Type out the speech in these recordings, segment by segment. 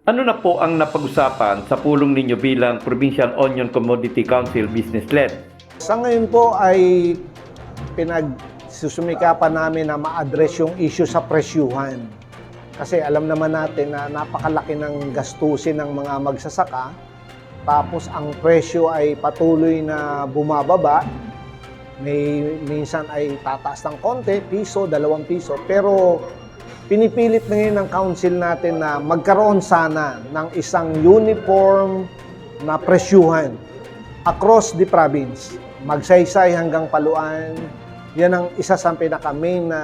Ano na po ang napag-usapan sa pulong ninyo bilang Provincial Onion Commodity Council Business Led? Sa ngayon po ay pinagsusumikapan namin na ma-address yung issue sa presyuhan. Kasi alam naman natin na napakalaki ng gastusin ng mga magsasaka. Tapos ang presyo ay patuloy na bumababa. Minsan ay tataas ng konti, piso, 2 piso. Pero pinipilit na ngayon ng council natin na magkaroon sana ng isang uniform na presyuhan across the province. Magsaysay hanggang Paluan. Yan ang isa sa pinaka-main na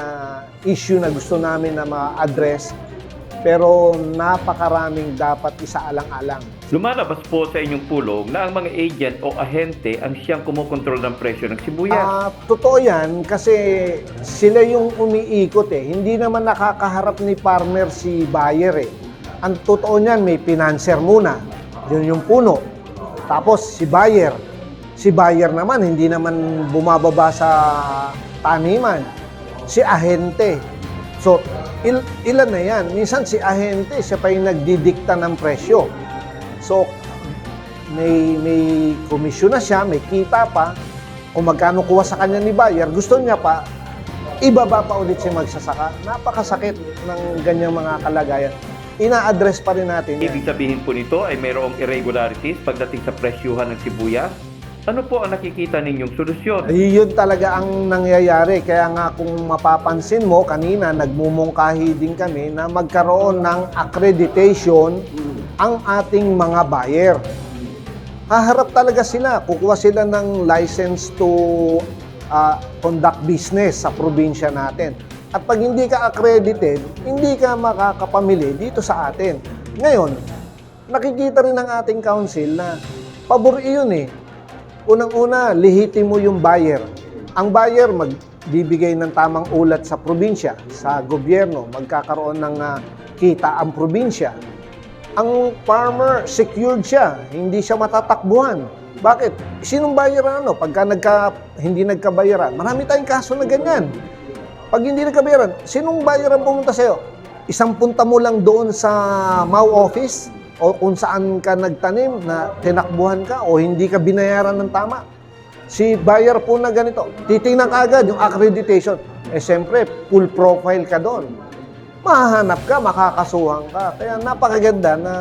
issue na gusto namin na ma-address. Pero napakaraming dapat isaalang-alang. Lumalabas po sa inyong pulong na ang mga agent o ahente ang siyang kumukontrol ng presyo ng sibuyas. Totoo yan kasi sila yung umiikot eh. Hindi naman nakakaharap ni farmer si buyer eh. Ang totoo niyan, may financer muna. Yun yung puno. Tapos si buyer. Si buyer naman, hindi naman bumababa sa taniman. Si ahente. So, ilan na yan? Minsan si ahente, siya pa yung nagdidikta ng presyo. So, may komisyon na siya, may kita pa. Kung magkano kuha sa kanya ni buyer, gusto niya pa, ibaba pa ulit siya magsasaka. Napakasakit ng ganyang mga kalagayan. Ina-address pa rin natin yan. Ibig sabihin po nito ay mayroong irregularities pagdating sa presyuhan ng sibuyas. Ano po ang nakikita ninyong solusyon? Yun talaga ang nangyayari. Kaya nga kung mapapansin mo, kanina nagmumungkahi din kami na magkaroon ng accreditation ang ating mga buyer. Haharap talaga sila. Kukuha sila ng license to conduct business sa probinsya natin. At pag hindi ka accredited, hindi ka makakapamili dito sa atin. Ngayon, nakikita rin ng ating council na pabor iyon eh. Unang-una, lihitin mo yung buyer. Ang buyer magbibigay ng tamang ulat sa probinsya, sa gobyerno, magkakaroon ng kita ang probinsya. Ang farmer, secured siya, hindi siya matatakbuhan. Bakit? Sinong bayaran Pagka hindi nagkabayaran, marami tayong kaso na ganyan. Pag hindi nagkabayaran, sinong bayaran pumunta sa'yo? Isang punta mo lang doon sa MAU office, o kung saan ka nagtanim na tinakbuhan ka o hindi ka binayaran ng tama. Si buyer po na ganito, titingnan ka agad yung accreditation. Siyempre, full profile ka doon. Mahahanap ka, makakasuhan ka. Kaya napakaganda na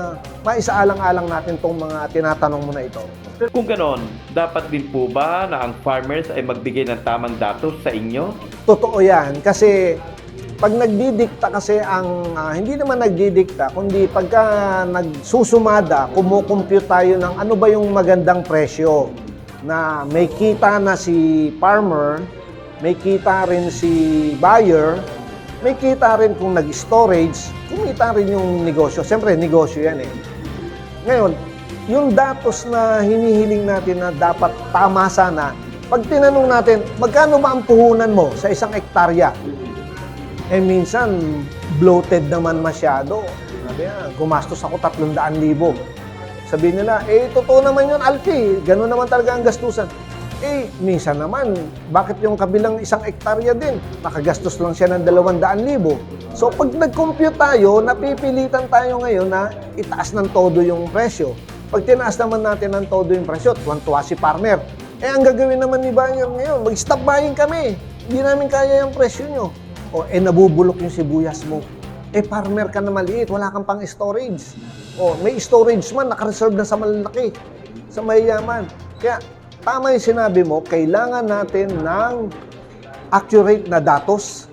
maisaalang-alang natin itong mga tinatanong mo na ito. Kung ganon, dapat din po ba na ang farmers ay magbigay ng tamang datos sa inyo? Totoo yan kasi pag nagdidikta kasi hindi naman nagdidikta, kundi pagka nagsusumada, kumukompute tayo ng ano ba yung magandang presyo na may kita na si farmer, may kita rin si buyer, may kita rin kung nag-storage, kumita rin yung negosyo. Siyempre, negosyo yan eh. Ngayon, yung datos na hinihiling natin na dapat tama sana, pag tinanong natin, magkano ba ang puhunan mo sa isang ektarya? Minsan, bloated naman masyado. Sabi niya, gumastos ako 300,000. Sabi nila, totoo naman yun, Alfie. Ganun naman talaga ang gastusan. Minsan naman, bakit yung kabilang isang ektarya din? Nakagastos lang siya ng 200,000. So, pag nag-compute tayo, napipilitan tayo ngayon na itaas ng todo yung presyo. Pag tinaas naman natin ng todo yung presyo, tuwan-tuwa si farmer. Ang gagawin naman ni buyer ngayon, mag-stop buying kami. Hindi namin kaya yung presyo nyo. Nabubulok yung sibuyas mo. Farmer ka na maliit, wala kang pang storage. May storage man, nakareserve na sa malalaki, sa mayayaman. Kaya, tama yung sinabi mo, kailangan natin ng accurate na datos.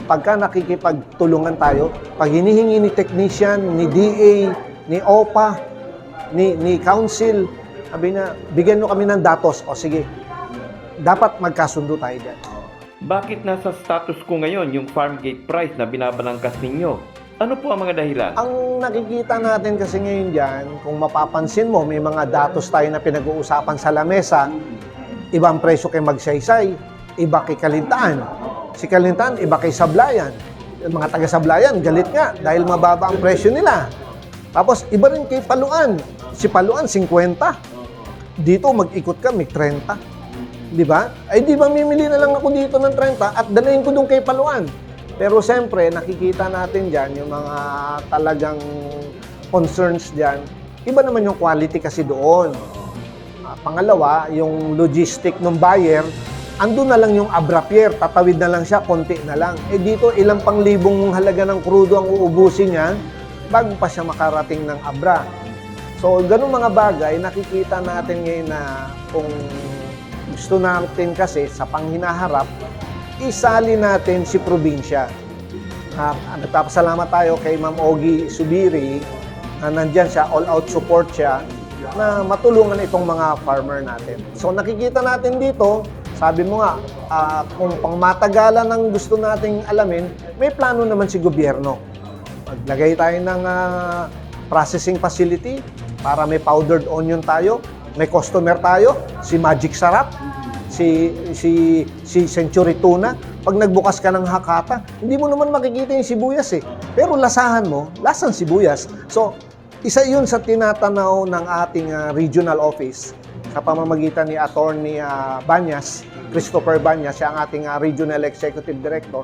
Pagka nakikipagtulungan tayo, pag hinihingi ni technician, ni DA, ni OPA, ni council, sabi na, bigyan mo kami ng datos. Sige, dapat magkasundo tayo dyan. Bakit nasa status ko ngayon yung farm gate price na binabalangkas ninyo? Ano po ang mga dahilan? Ang nakikita natin kasi ngayon dyan, kung mapapansin mo, may mga datos tayo na pinag-uusapan sa lamesa. Ibang presyo kay Magsaysay, iba kay Kalintaan. Si Kalintaan, iba kay Sablayan. Yung mga taga-Sablayan, galit nga dahil mababa ang presyo nila. Tapos, iba rin kay Paluan. Si Paluan, 50. Dito, mag-ikot ka, may 30. Di ba? Di ba mimili na lang ako dito ng 30 at dalayin ko doon kay Paluan. Pero siyempre, nakikita natin dyan yung mga talagang concerns diyan. Iba naman yung quality kasi doon. Pangalawa, yung logistic ng buyer, andun na lang yung abrapier, tatawid na lang siya, konti na lang. Dito, ilang pang libong halaga ng krudo ang uubusin niya bago pa siya makarating ng abra. So, ganun mga bagay, nakikita natin ngayon na kung gusto natin kasi sa panghinaharap, isali natin si probinsya. Nagpapasalamat tayo kay Ma'am Ogie Subiri na nandyan siya, all-out support siya, na matulungan itong mga farmer natin. So nakikita natin dito, sabi mo nga, kung pangmatagalan ng gusto nating alamin, may plano naman si gobyerno. Maglagay tayo ng processing facility para may powdered onion tayo, may customer tayo, si Magic Sarap, si Century Tuna. Pag nagbukas ka ng Hakata, hindi mo naman makikita yung sibuyas eh. Pero lasahan mo, lasang sibuyas. So, isa yun sa tinatanaw ng ating regional office sa pamamagitan ni Attorney Banyas, Christopher Banyas, siya ang ating Regional Executive Director,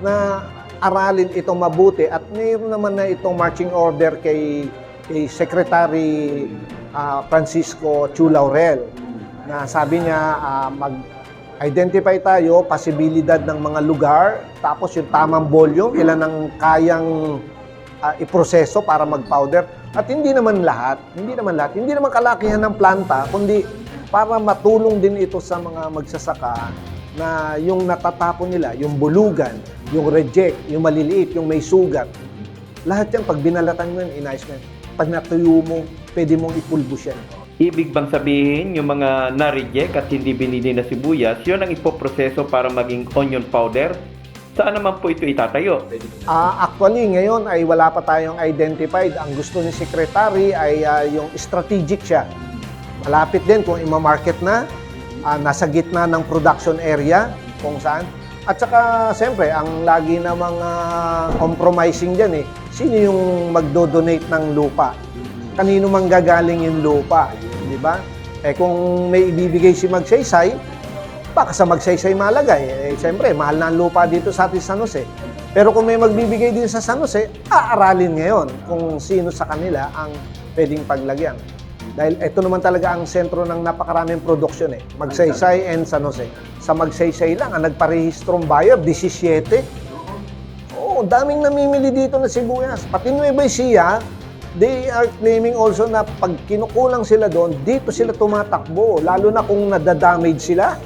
na aralin itong mabuti at mayroon naman na itong marching order kay Secretary Francisco Chu Laurel na sabi niya mag-identify tayo, posibilidad ng mga lugar, tapos yung tamang volume, ilan ang kayang iproseso para mag-powder. At hindi naman naman kalakihan ng planta, kundi para matulong din ito sa mga magsasaka na yung natatapon nila, yung bulugan, yung reject, yung maliliit, yung may sugat. Lahat yan, pag binalatan mo yun, inayos mo yun. Pag natuyo mo, pwede mong ipulbos yan. Ibig bang sabihin, yung mga na-reject at hindi binili na sibuyas, yun ang ipoproseso para maging onion powder? Saan naman po ito itatayo? Actually, ngayon ay wala pa tayong identified. Ang gusto ni Secretary ay yung strategic siya. Malapit din kung ima-market na, nasa gitna ng production area, kung saan. At saka, siyempre, ang lagi namang compromising dyan sino yung magdo-donate ng lupa? Kanino mang gagaling yung lupa? Di ba? Kung may ibibigay si Magsaysay, baka sa Magsaysay malagay. Siyempre, mahal na ang lupa dito sa ating San Jose. Pero kung may magbibigay din sa San Jose, aaralin ngayon kung sino sa kanila ang pwedeng paglagyan. Dahil ito naman talaga ang sentro ng napakaraming produksyon Magsaysay and San Jose. Sa Magsaysay lang, ang nagparehistrong buyer, 17. Oo, daming namimili dito na sibuyas. Pati Nueva Ecija, they are claiming also na pag kinukulang sila doon, dito sila tumatakbo. Lalo na kung nadadamage sila,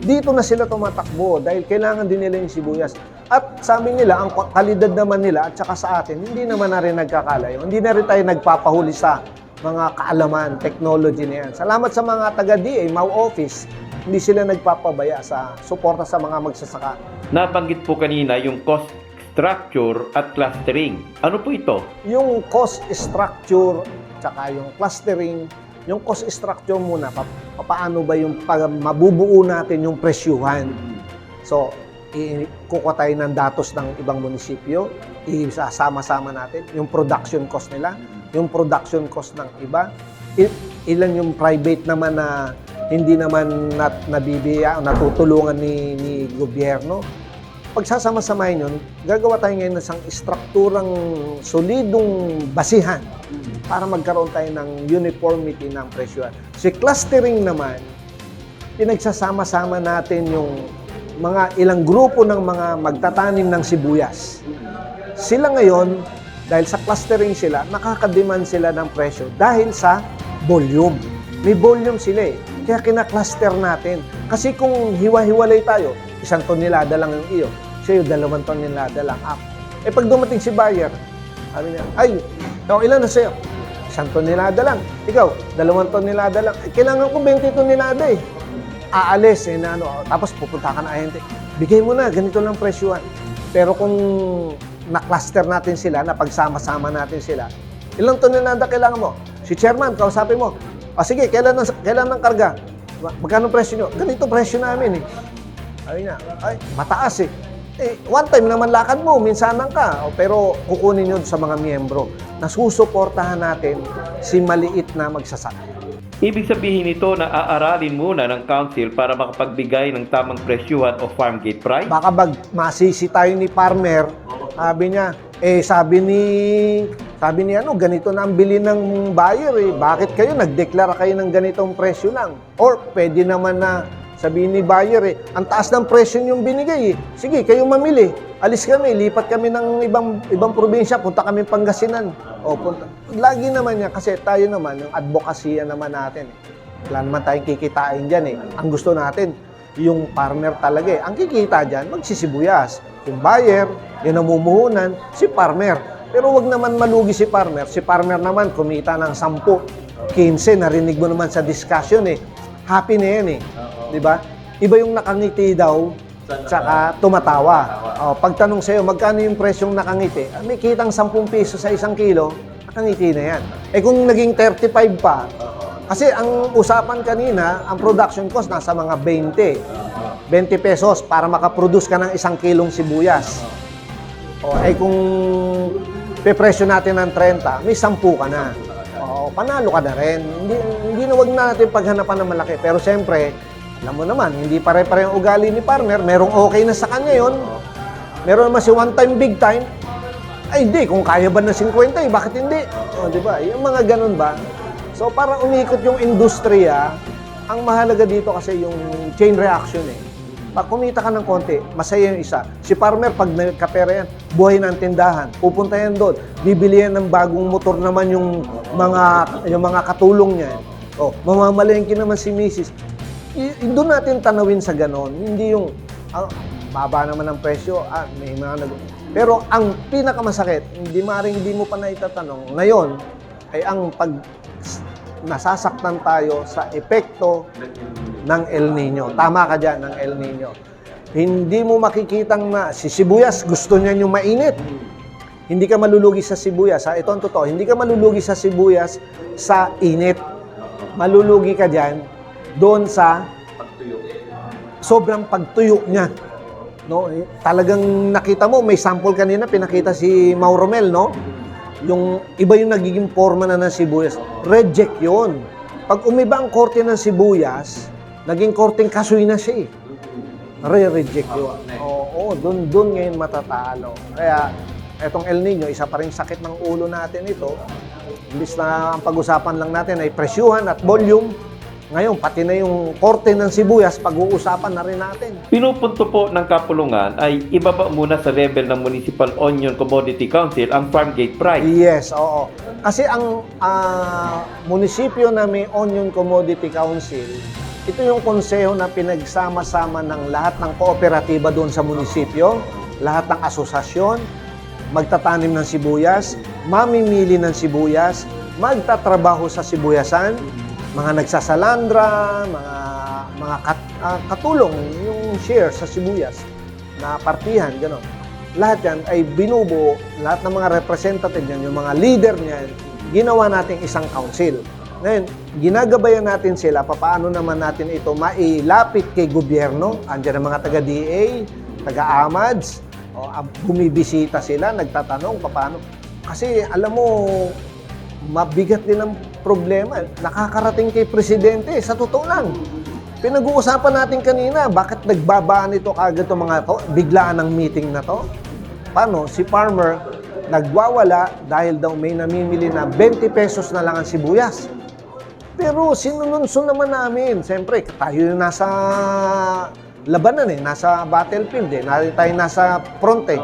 dito na sila tumatakbo dahil kailangan din nila yung sibuyas. At sabi nila, ang kalidad naman nila at saka sa atin, hindi naman na rin nagkakalayo. Hindi na rin tayo nagpapahuli sa mga kaalaman, technology na yan. Salamat sa mga taga-DA, MAU Office, hindi sila nagpapabaya sa suporta sa mga magsasaka. Nabanggit po kanina yung cost structure at clustering. Ano po ito? Yung cost structure, tsaka yung clustering, yung cost structure muna, paano ba yung mabubuo natin yung presyuhan. So, kukuha tayo ng datos ng ibang munisipyo, isasama-sama natin yung production cost nila, yung production cost ng iba, ilan yung private naman na hindi naman nabibiya o natutulungan ni gobyerno. Pagsasama-samahin yun, gagawa tayo ngayon ng isang strukturang solidong basihan para magkaroon tayo ng uniformity ng presyo. Si clustering naman, pinagsasama-sama natin yung mga ilang grupo ng mga magtatanim ng sibuyas. Sila ngayon, dahil sa clustering sila, nakaka-demand sila ng presyo dahil sa volume. May volume sila kaya kina-cluster natin. Kasi kung hiwa-hiwalay tayo, 1 tonelada lang yung iyo, sa'yo 2 tonelada lang up. Pag dumating si buyer, sabi niya, ay, ilan na sa'yo? 1 tonelada lang. Ikaw, 2 tonelada lang. Kailangan ko 20 tonelada Aalis, tapos pupunta ka na ahente. Bigay mo na, ganito lang presyuhan. Pero kung na-cluster natin sila, napagsama-sama natin sila, ilang tonelada kailangan mo? Si chairman, kausapin mo. Sige, kailan ng karga? Magkano presyo nyo? Ganito presyo namin Sabi niya, ay, mataas one time naman lakad mo, minsanan ka. Pero kukunin nyo sa mga miyembro na susuportahan natin si maliit na magsasaka. Ibig sabihin nito na aaralin muna ng council para makapagbigay ng tamang presyuhan o farm gate price? Baka masisi tayo ni farmer, sabi niya, sabi ni Sabi niya, ganito na ang bili ng buyer eh. Bakit kayo nagdeklara kayo ng ganitong presyo lang? Or pwede naman na sabihin ni buyer eh, ang taas ng presyo yung binigay eh. Sige, kayo mamili. Alis kami, lipat kami ng ibang probinsya, punta kami Pangasinan. O, punta. Lagi naman yan, kasi tayo naman, yung advokasya naman natin eh. Wala naman tayong kikitain dyan eh. Ang gusto natin, yung farmer talaga eh. Ang kikita dyan, magsisibuyas. Yung buyer, yung namumuhunan, si farmer. Pero wag naman malugi si farmer. Si farmer naman, kumita ng 10, 15, narinig mo naman sa discussion eh. Happy na yan eh. Di ba? Iba yung nakangiti daw, tsaka tumatawa. Pagtanong sa'yo, magkano yung presyong nakangiti? May kitang 10 piso sa 1 kilo, nakangiti na yan. Eh kung naging 35 pa, kasi ang usapan kanina, ang production cost nasa mga 20 pesos para makaproduce ka ng 1 kilong sibuyas. Kung pepresyo natin ng 30, may 10 ka na. Panalo ka na rin. Hindi na wag na natin paghanapan ng malaki. Pero siyempre, alam mo naman, hindi pare-pare ang ugali ni partner. Merong okay na sa kanya yon. Meron naman si one time, big time. Ay, hindi. Kung kaya ba ng 50, bakit hindi? Di ba? Yung mga ganun ba? So, para umikot yung industriya, ang mahalaga dito kasi yung chain reaction eh. Pag kumita ka ng konti, masaya yung isa. Si farmer, pag nagkapera yan, buhay ng tindahan, pupunta yan doon, bibili yan ng bagong motor naman yung mga katulong niya. Mamamalengke naman si Mrs. Doon natin tanawin sa ganon. Hindi yung, baba naman ang presyo, may mga Pero ang pinakamasakit, hindi mo pa naitatanong, ngayon, ay ang pag nasasaktan tayo sa epekto ng El Nino. Tama ka dyan, ng El Nino. Hindi mo makikitang na si sibuyas, gusto niya yung mainit. Hindi ka malulugi sa sibuyas. Ito ang totoo, hindi ka malulugi sa sibuyas sa init. Malulugi ka dyan doon sa sobrang pagtuyo niya. No? Talagang nakita mo, may sample kanina, pinakita si Mauromel, no? Yung iba yung nagiging forma na ng sibuyas. Reject yun. Pag umiba ang korte ng sibuyas, naging korteng kasoy na siya eh. Re-reject yun. Doon ngayon matatalo. Kaya, etong El Nino, isa pa rin sakit ng ulo natin ito. Imbis na ang pag-usapan lang natin ay presyuhan at volume, ngayon, pati na yung korte ng sibuyas, pag-uusapan na rin natin. Pinupunto po ng kapulungan ay ibaba muna sa level ng Municipal Onion Commodity Council ang farm gate price. Yes, oo. Kasi ang munisipyo na may Onion Commodity Council, ito yung konseho na pinagsama-sama ng lahat ng kooperatiba doon sa munisipyo, lahat ng asosasyon, magtatanim ng sibuyas, mamimili ng sibuyas, magtatrabaho sa sibuyasan, mga nagsasalandra, mga katulong, yung share sa sibuyas na partihan, gano'n. Lahat yan ay binubuo, lahat ng mga representative niyan, yung mga leader niyan, ginawa nating isang council. Ngayon, ginagabayan natin sila, paano naman natin ito mailapit kay gobyerno, andyan ang mga taga-DA, taga-AMADS, bumibisita sila, nagtatanong paano. Kasi alam mo, mabigat din ang problema. Nakakarating kay Presidente, sa totoo lang. Pinag-uusapan natin kanina, bakit nagbabaan ito kagad itong mga to? Biglaan ang meeting na to. Paano? Si farmer, nagwawala dahil daw may namimili na 20 pesos na lang ang sibuyas. Pero sinununsun naman namin. Siyempre, tayo yung nasa labanan eh, nasa battlefield eh, tayo nasa front eh.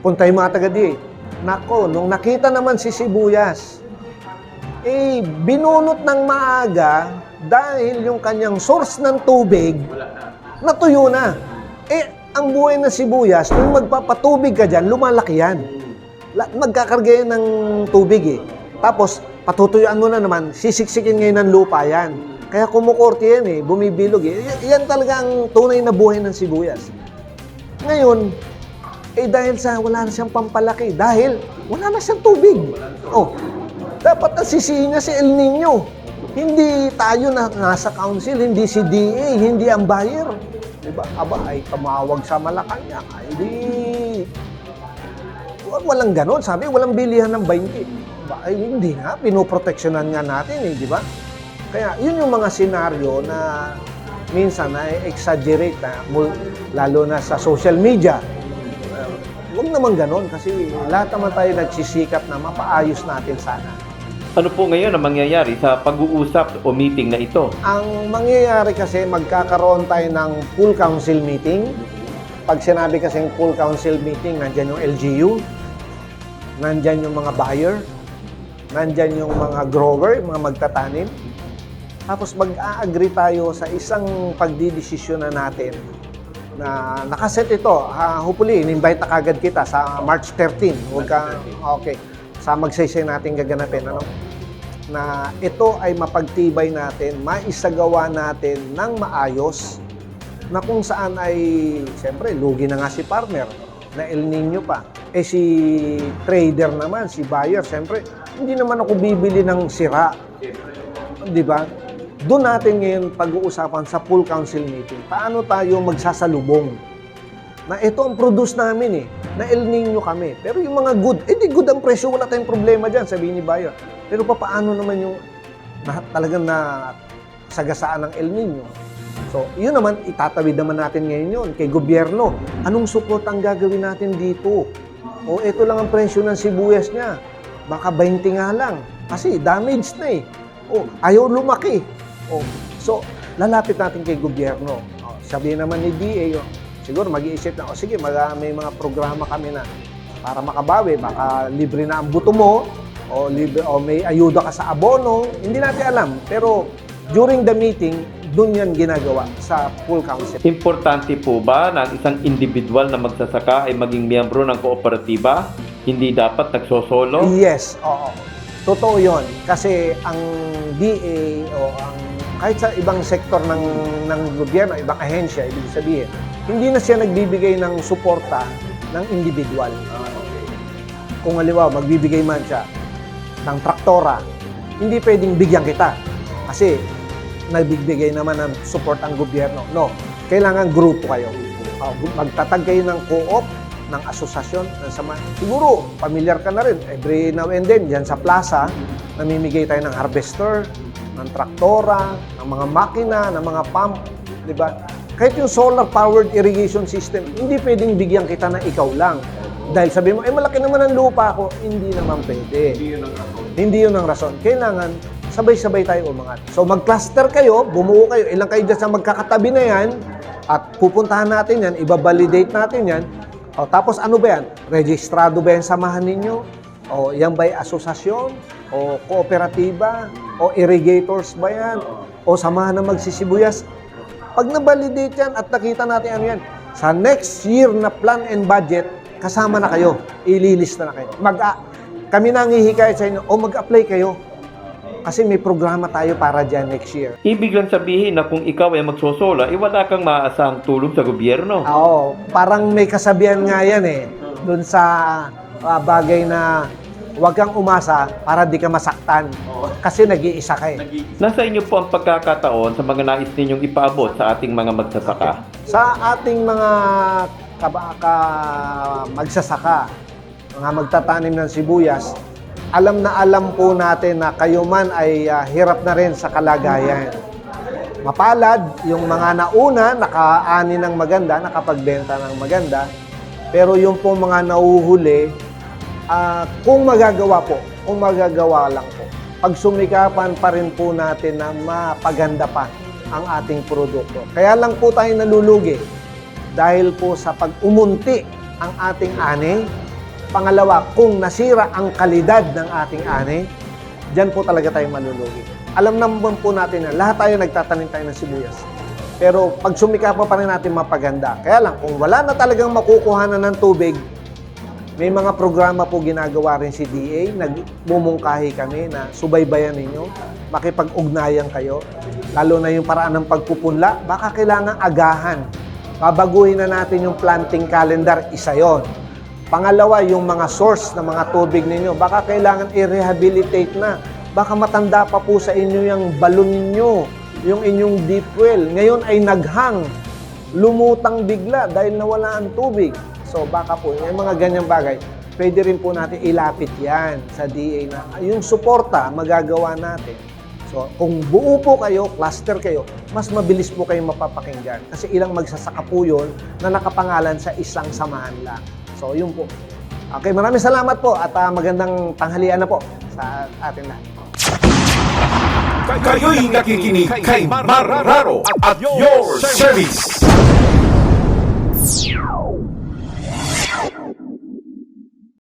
Punta yung mga taga-DA. Nako, nung nakita naman si sibuyas, binunot ng maaga dahil yung kanyang source ng tubig natuyo na. Ang buhay ng sibuyas, kung magpapatubig ka dyan, lumalaki yan. Magkakarga yan ng tubig eh. Tapos, patutuyuan mo na naman, sisiksikin ngayon ng lupa yan. Kaya kumukorte yan eh, bumibilog eh. Yan talaga ang tunay na buhay ng sibuyas. Ngayon, dahil sa wala na siyang pampalaki, dahil wala na siyang tubig. Dapat nasisihin niya si El Nino. Hindi tayo na nasa council, hindi si DA, hindi ang buyer. Diba? Ay tumawag sa Malacanang. Walang ganon. Sabi, walang bilihan ng 20. Hindi nga, pinoproteksyonan nga natin di ba? Kaya yun yung mga senaryo na minsan na exaggerate na, lalo na sa social media. Huwag naman ganon kasi lahat naman tayo nagsisikap na mapaayos natin sana. Ano po ngayon ang mangyayari sa pag-uusap o meeting na ito? Ang mangyayari kasi magkakaroon tayo ng full council meeting. Pag sinabi kasing full council meeting, nandyan yung LGU, nandyan yung mga buyer, nandyan yung mga grower, mga magtatanim. Tapos mag-a-agree tayo sa isang pagdidesisyon na natin na nakaset ito. Hopefully, in-invite na kagad kita sa March 13. Huwag ka, okay. Sa magsaysay natin gaganapin, ano? Na ito ay mapagtibay natin, maisagawa natin ng maayos na kung saan ay, siyempre, lugi na nga si farmer na El Nino pa. Eh si trader naman, si buyer, siyempre, hindi naman ako bibili ng sira. Di ba? Doon natin ngayon pag-uusapan sa full council meeting. Paano tayo magsasalubong? Na ito ang produce namin na El Nino kami. Pero yung mga good, di good ang presyo, wala tayong problema dyan, sabihin ni buyer. Pero paano naman yung talagang na sagasaan ng El Nino? So, yun naman, itatawid naman natin ngayon yun kay gobyerno. Anong support ang gagawin natin dito? O ito lang ang presyo ng sibuyas niya. Baka 20 nga lang. Kasi damaged na O, ayaw lumaki. O, so, lalapit natin kay gobyerno. O, sabihin naman ni DA, siguro mag-iisip na, sige, may mga programa kami na para makabawi, baka libre na ang buto mo, o may ayuda ka sa abono, hindi natin alam. Pero during the meeting, doon yan ginagawa sa full council. Importante po ba na ang isang individual na magsasaka ay maging miyembro ng kooperatiba? Hindi dapat nagsosolo? Yes, oo. Totoo yun. Kasi ang DA o kahit sa ibang sektor ng gobyerno, ibang ahensya, ibig sabihin, hindi na siya nagbibigay ng suporta ng individual. Kung halimbawa, magbibigay man siya ng traktora, hindi pwedeng bigyan kita. Kasi nagbibigay naman ng support ang gobyerno. No, kailangan grupo kayo. Magtatag kayo ng co-op, ng asosasyon, ng sama. Siguro, familiar ka na rin. Every now and then, dyan sa plaza, namimigay tayo ng harvester, ng traktora, ng mga makina, ng mga pump, di ba? Kahit yung solar-powered irrigation system, hindi pwedeng bigyan kita na ikaw lang. Dahil sabi mo, malaki naman ang lupa ko, hindi naman pwede. Hindi yun ang rason. Kailangan, sabay-sabay tayo umangat. So, mag-cluster kayo, bumuo kayo, ilang kayo dyan sa magkakatabi na yan, at pupuntahan natin yan, ibabalidate natin yan. O, tapos ano ba yan? Registrado ba yan samahan ninyo? O, yan ba'y asosasyon? O, kooperatiba? O, irrigators ba yan? O, samahan na magsisibuyas? Pag na-validate yan at nakita natin ano yan, sa next year na plan and budget, kasama na kayo. Ililista na kayo. Kami na ang hihikayat sa inyo, o mag-apply kayo. Kasi may programa tayo para dyan next year. Ibig lang sabihin na kung ikaw ay magsosola, wala kang maaasahang tulong sa gobyerno. Oo, parang may kasabihan nga yan doon sa bagay na huwag kang umasa para di ka masaktan. Kasi nag-iisa ka Nasa inyo po ang pagkakataon sa mga nais ninyong ipaabot sa ating mga magsasaka. Sa ating mga magsasaka, mga magtatanim ng sibuyas, alam na alam po natin na kayo man ay hirap na rin sa kalagayan. Mapalad, yung mga nauna, nakaani ng maganda, nakapagbenta ng maganda. Pero yung po mga nauhuli, kung magagawa lang po, pagsumikapan pa rin po natin na mapaganda pa ang ating produkto. Kaya lang po tayo nalulugi dahil po sa pag-umunti ang ating ani. Pangalawa, kung nasira ang kalidad ng ating ani, dyan po talaga tayo malulugi. Alam naman po natin na lahat tayo nagtatanim tayo ng sibuyas. Pero pag sumikapan pa rin natin mapaganda. Kaya lang, kung wala na talagang makukuhanan ng tubig, may mga programa po ginagawa rin si DA. Nagmumungkahi kami na subaybayan ninyo, makipag-ugnayan kayo. Lalo na yung paraan ng pagpupunla, baka kailangan agahan. Babaguhin na natin yung planting calendar, isa yon. Pangalawa, yung mga source ng mga tubig ninyo, baka kailangan i-rehabilitate na. Baka matanda pa po sa inyo yung balon ninyo, yung inyong deep well. Ngayon ay naghang, lumutang bigla dahil nawala ang tubig. So baka po, yung mga ganyang bagay, pwede rin po natin ilapit yan sa DA na yung suporta magagawa natin. So kung buo po kayo, cluster kayo, mas mabilis po kayo mapapakinggan. Kasi ilang magsasaka po yun na nakapangalan sa isang samahan lang. So, yun po. Okay, maraming salamat po at magandang tanghalian na po sa atin lahat. Kayo'y nakikinig kay Marraro at your service.